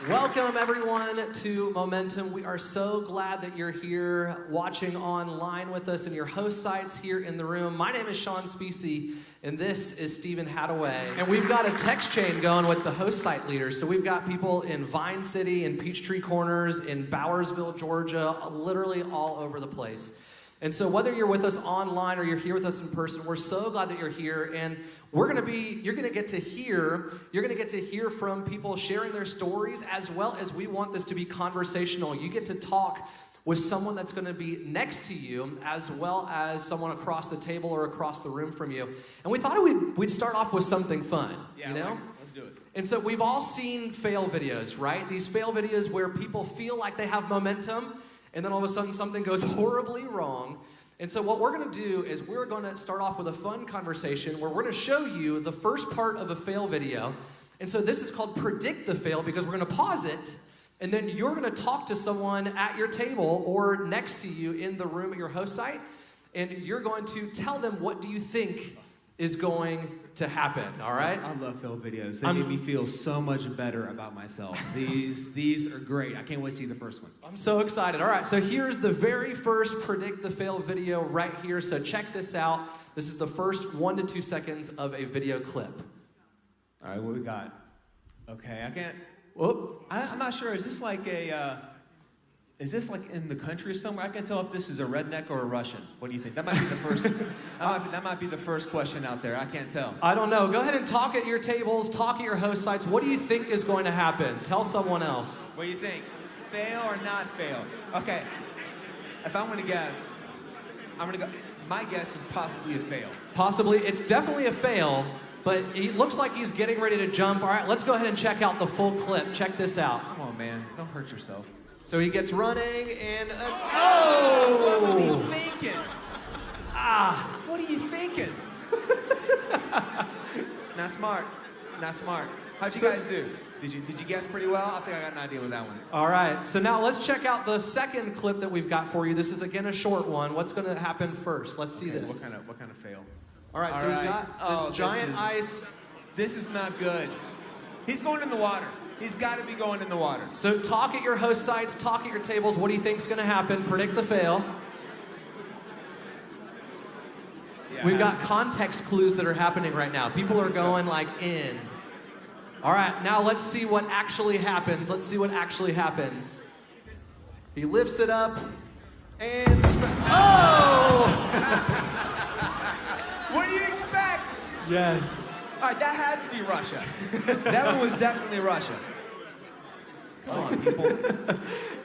Welcome, everyone, to Momentum. We are so glad that you're here watching online with us and your host sites here in the room. My name is Sean Specie, and this is Stephen Hadaway. And we've got a text chain going with the host site leaders. So we've got people in Vine City, in Peachtree Corners, in Bowersville, Georgia, literally all over the place. And so whether you're with us online or you're here with us in person, we're so glad that you're here. And you're going to get to hear from people sharing their stories, as well as we want this to be conversational. You get to talk with someone that's going to be next to you, as well as someone across the table or across the room from you. And we thought we'd start off with something fun, you know? Let's do it. And so we've all seen fail videos, right? These fail videos where people feel like they have momentum, and then all of a sudden something goes horribly wrong. And so what we're going to do is we're going to start off with a fun conversation where we're going to show you the first part of a fail video. And so this is called Predict the Fail, because we're going to pause it, and then you're going to talk to someone at your table or next to you in the room at your host site, and you're going to tell them what do you think is going to happen, all right? I love fail videos. They make me feel so much better about myself. These are great. I can't wait to see the first one. I'm so excited. All right, so here's the very first Predict the Fail video right here. So check this out. This is the first 1 to 2 seconds of a video clip. All right, what we got? Okay, I can't. Whoop. I'm not sure. Is this like in the country somewhere? I can't tell if this is a redneck or a Russian. What do you think? That might be the first. that might be the first question out there. I can't tell. I don't know. Go ahead and talk at your tables, talk at your host sites. What do you think is going to happen? Tell someone else. What do you think? Fail or not fail? Okay. If I'm going to guess, I'm going to go. My guess is possibly a fail. Possibly. It's definitely a fail, but it looks like he's getting ready to jump. All right, let's go ahead and check out the full clip. Check this out. Come on, man. Don't hurt yourself. So he gets running and... What was he thinking? What are you thinking? Not smart. Not smart. How'd you guys do? Did you guess pretty well? I think I got an idea with that one. All right. So now let's check out the second clip that we've got for you. This is, again, a short one. What's going to happen first? Let's see this. What kind of fail? All right. So he's got this giant ice. This is not good. He's going in the water. He's got to be going in the water. So talk at your host sites, talk at your tables. What do you think is going to happen? Predict the fail. Yeah. We've got context clues that are happening right now. People are going like in. All right, now let's see what actually happens. Let's see what actually happens. He lifts it up and What do you expect? Yes. All right, that has to be Russia. That one was definitely Russia. Come on, people.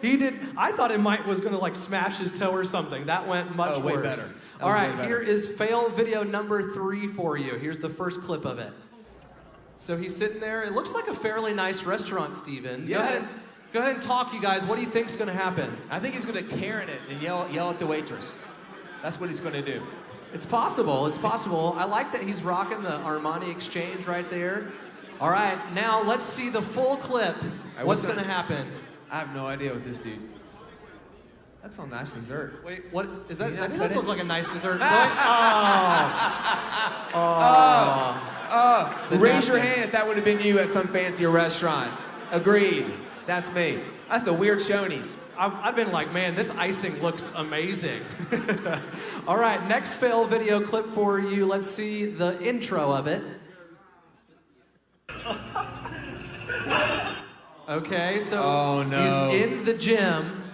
He did. I thought it was going to like smash his toe or something. That went much way worse. better. All right, here is fail video number 3 for you. Here's the first clip of it. So he's sitting there. It looks like a fairly nice restaurant, Steven. Yes. Go ahead and talk, you guys. What do you think is going to happen? I think he's going to Karen it and yell at the waitress. That's what he's going to do. It's possible. It's possible. I like that he's rocking the Armani Exchange right there. All right, now let's see the full clip. What's going to happen? I have no idea with this dude. That's some nice dessert. Wait, what is that? That cut does it? look like a nice dessert. Raise your hand if that would have been you at some fancy restaurant. Agreed. That's me. That's a weird Shoney's. I've been like, man, this icing looks amazing. All right, next fail video clip for you. Let's see the intro of it. Okay, so he's in the gym.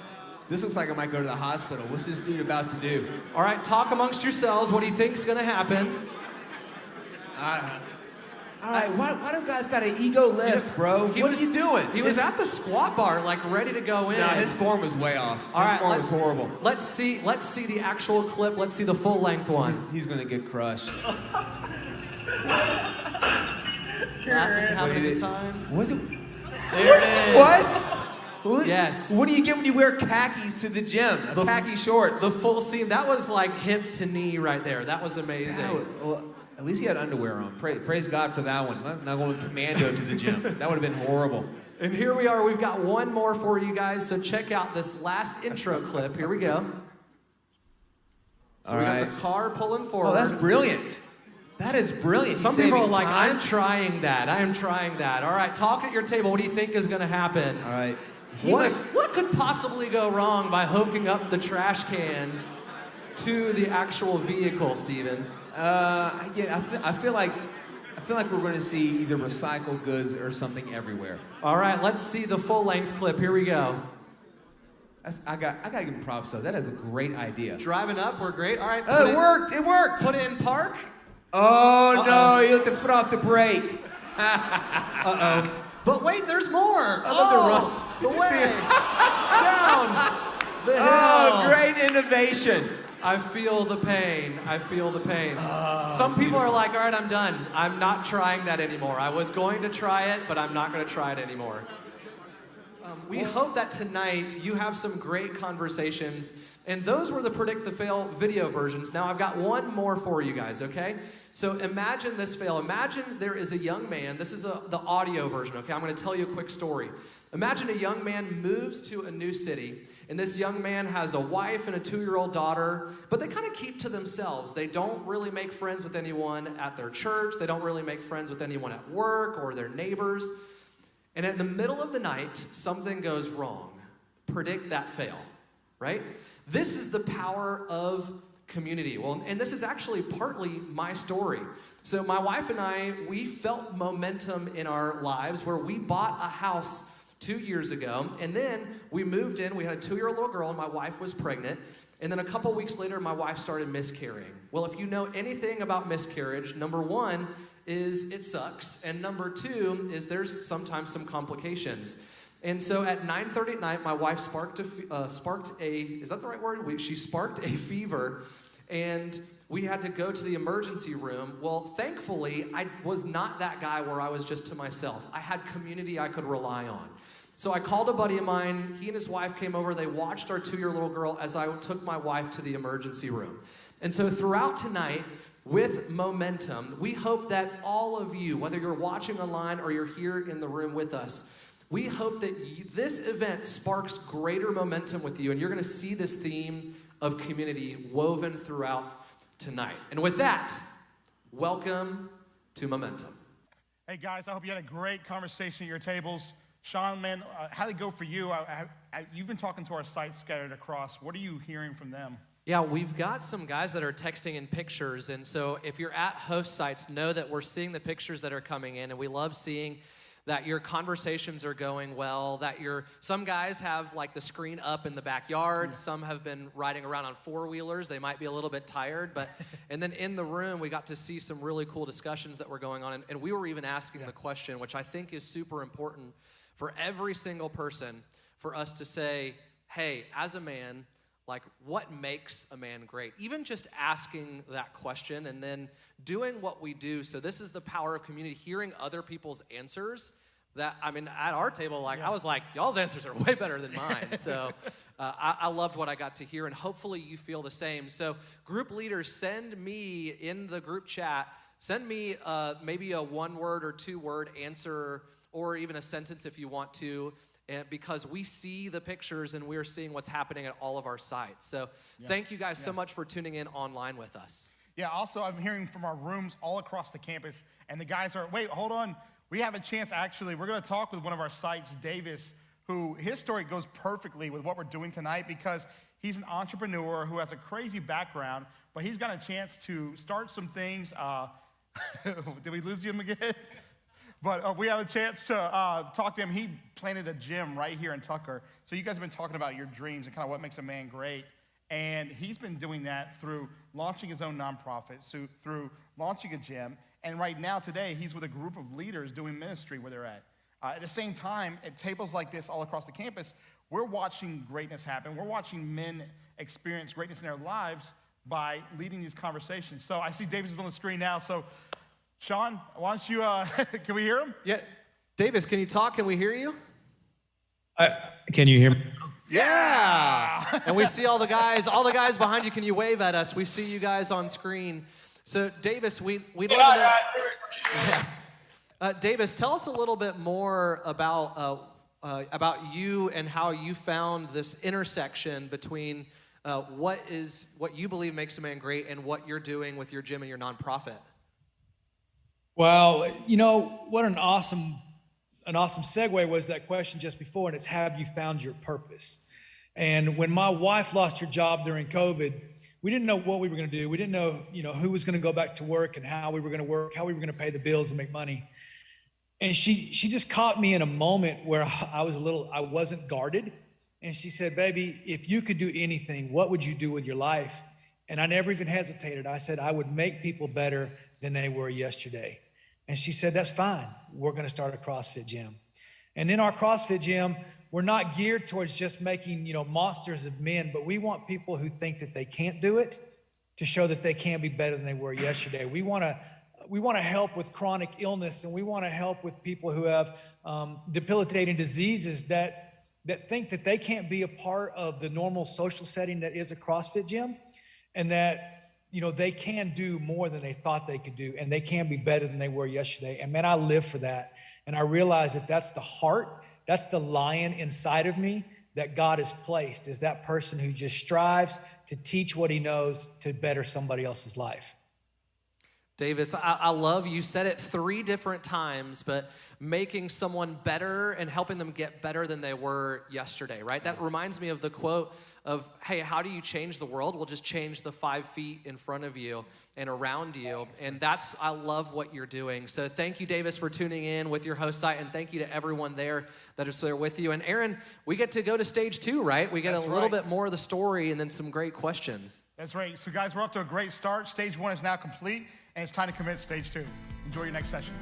This looks like I might go to the hospital. What's this dude about to do? All right, talk amongst yourselves. What do you think is going to happen? All right, why do guys got an ego lift, bro? What are you doing? He was at the squat bar, like ready to go in. No, his form was way off. His form was horrible. Let's see the actual clip. Let's see the full length one. He's gonna get crushed. Laughing, having a good time. Was it? There it is. What? Yes. What do you get when you wear khakis to the gym? Khaki shorts. The full scene. That was like hip to knee right there. That was amazing. Well, at least he had underwear on. Praise God for that one. Not going commando to the gym. That would have been horrible. And here we are. We've got one more for you guys. So check out this last intro clip. Here we go. So we got the car pulling forward. Oh, that's brilliant. That is brilliant. Some He's people are saving like, time. I'm trying that. All right, talk at your table. What do you think is going to happen? All right. What could possibly go wrong by hooking up the trash can to the actual vehicle, Steven? I feel like we're going to see either recycled goods or something everywhere. All right, let's see the full-length clip. Here we go. I got to give him props though. That is a great idea. Driving up, we're great. All right. Oh, it worked. It worked. Put it in park. Oh no! You have to put off the brake. But wait, there's more. I love the run. Did you see it? Down the hill. Oh, great innovation. I feel the pain. Some people are like, all right, I'm done. I'm not trying that anymore. I was going to try it, but I'm not going to try it anymore. We hope that tonight you have some great conversations. And those were the Predict the Fail video versions. Now I've got one more for you guys, okay? So imagine this fail. Imagine there is a young man. This is the audio version, okay? I'm going to tell you a quick story. Imagine a young man moves to a new city, and this young man has a wife and a 2-year-old daughter, but they kind of keep to themselves. They don't really make friends with anyone at their church. They don't really make friends with anyone at work or their neighbors. And in the middle of the night, something goes wrong. Predict that fail, right? This is the power of community. Well, and this is actually partly my story. So my wife and I, we felt momentum in our lives where we bought a house 2 years ago, and then we moved in. We had a 2-year-old little girl, and my wife was pregnant. And then a couple weeks later, my wife started miscarrying. Well, if you know anything about miscarriage, number one is it sucks, and number two is there's sometimes some complications. And so at 9:30 at night, my wife sparked a is that the right word? She sparked a fever, and we had to go to the emergency room. Well, thankfully, I was not that guy where I was just to myself. I had community I could rely on. So I called a buddy of mine. He and his wife came over. They watched our 2-year-old little girl as I took my wife to the emergency room. And so throughout tonight, with momentum, we hope that all of you, whether you're watching online or you're here in the room with us, we hope that this event sparks greater momentum with you, and you're going to see this theme of community woven throughout tonight. And with that, welcome to Momentum. Hey guys, I hope you had a great conversation at your tables. Sean, man, how did it go for you? You've been talking to our sites scattered across. What are you hearing from them? Yeah, we've got some guys that are texting in pictures, and so if you're at host sites, know that we're seeing the pictures that are coming in, and we love seeing that your conversations are going well, that some guys have like the screen up in the backyard, some have been riding around on 4-wheelers, they might be a little bit tired, and then in the room, we got to see some really cool discussions that were going on, and we were even asking the question, which I think is super important for every single person, for us to say, hey, as a man, like, what makes a man great? Even just asking that question and then doing what we do. So this is the power of community, hearing other people's answers. That, I mean, at our table, I was like, y'all's answers are way better than mine. So I loved what I got to hear, and hopefully you feel the same. So group leaders, send me in the group chat, send me maybe a 1-word or 2-word answer, or even a sentence if you want to, because we see the pictures and we're seeing what's happening at all of our sites. So thank you guys so much for tuning in online with us. Yeah, also I'm hearing from our rooms all across the campus, and the guys are, wait, hold on. We have a chance, actually, we're gonna talk with one of our sites, Davis, who his story goes perfectly with what we're doing tonight because he's an entrepreneur who has a crazy background, but he's got a chance to start some things. Did we lose him again? But we had a chance to talk to him. He planted a gym right here in Tucker. So you guys have been talking about your dreams and kind of what makes a man great. And he's been doing that through launching his own nonprofit, so through launching a gym. And right now, today, he's with a group of leaders doing ministry where they're at. At the same time, at tables like this all across the campus, we're watching greatness happen. We're watching men experience greatness in their lives by leading these conversations. So I see Davis is on the screen now. So Sean, why don't you, can we hear him? Yeah. Davis, can you talk? Can we hear you? Can you hear me? Yeah. And we see all the guys behind you. Can you wave at us? We see you guys on screen. So Davis, we'd love to know. Yes. Davis, tell us a little bit more about you and how you found this intersection between what you believe makes a man great and what you're doing with your gym and your nonprofit. Well, you know, what an awesome segue was that question just before, and it's have you found your purpose? And when my wife lost her job during COVID, we didn't know what we were going to do. We didn't know, who was going to go back to work and how we were going to work, how we were going to pay the bills and make money. And she just caught me in a moment where I wasn't guarded. And she said, baby, if you could do anything, what would you do with your life? And I never even hesitated. I said, I would make people better than they were yesterday. And she said, that's fine. We're going to start a CrossFit gym. And in our CrossFit gym, we're not geared towards just making, monsters of men, but we want people who think that they can't do it to show that they can be better than they were yesterday. We want to help with chronic illness, and we want to help with people who have debilitating diseases that think that they can't be a part of the normal social setting that is a CrossFit gym, and that they can do more than they thought they could do, and they can be better than they were yesterday. And man, I live for that. And I realize that that's the heart, that's the lion inside of me that God has placed, is that person who just strives to teach what he knows to better somebody else's life. Davis, I love you said it 3 different times, but making someone better and helping them get better than they were yesterday, right? That reminds me of the quote of, hey, how do you change the world? We'll just change the 5 feet in front of you and around you. And I love what you're doing. So thank you, Davis, for tuning in with your host site. And thank you to everyone there that is there with you. And Aaron, we get to go to stage 2, right? We get a little bit more of the story and then some great questions. That's right. So guys, we're off to a great start. Stage 1 is now complete, and it's time to commit stage 2. Enjoy your next session.